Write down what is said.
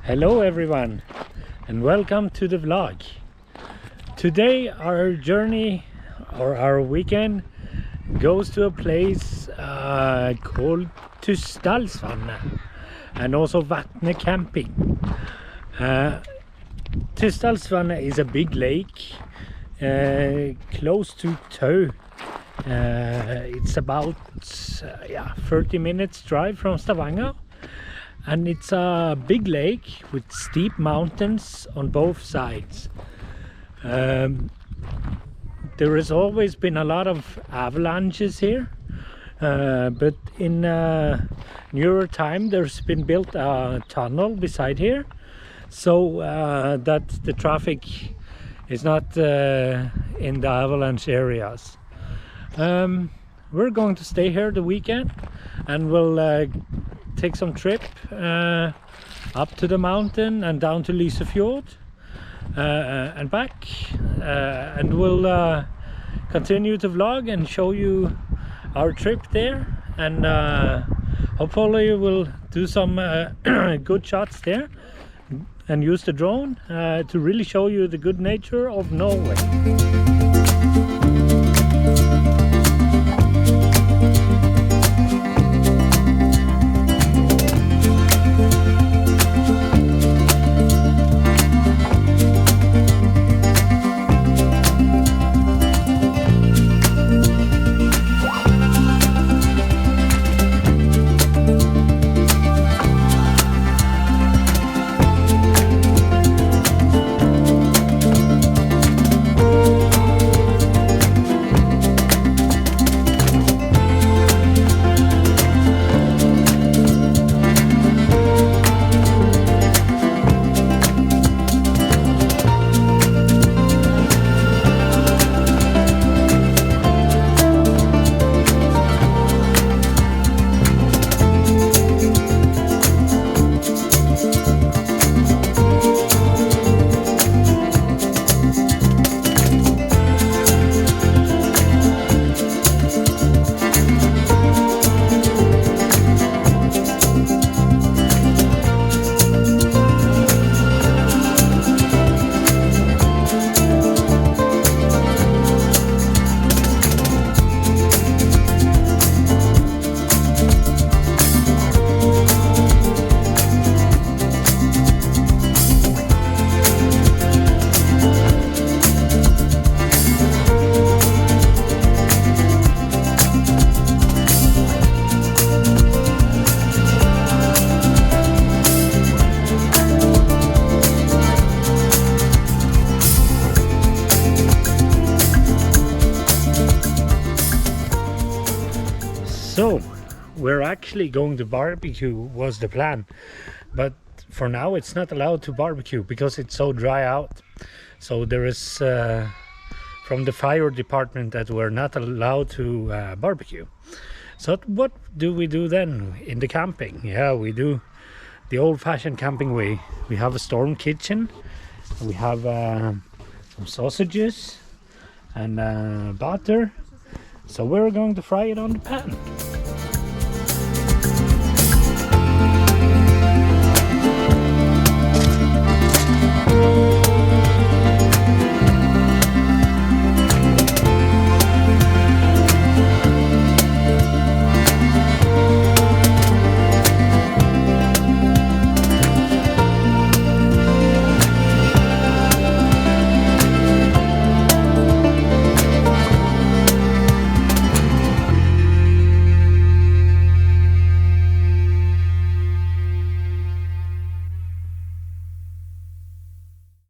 Hello everyone and welcome to the vlog. Today our journey or our weekend goes to a place called Tysdalsvannet and also Vatne camping. Tysdalsvannet is a big lake close to Tau. It's about 30 minutes drive from Stavanger. And it's a big lake with steep mountains on both sides. There has always been a lot of avalanches here, but in newer time there's been built a tunnel beside here, so that the traffic is not in the avalanche areas. We're going to stay here the weekend and we'll take some trip up to the mountain and down to Lysefjord and back, and we'll continue to vlog and show you our trip there, and hopefully we'll do some good shots there and use the drone to really show you the good nature of Norway. So we're actually going to barbecue was the plan, but for now it's not allowed to barbecue because it's so dry out. So there is from the fire department that we're not allowed to barbecue. So what do we do then in the camping? Yeah, we do the old-fashioned camping way. We have a storm kitchen, we have some sausages and butter. So we're going to fry it on the pan.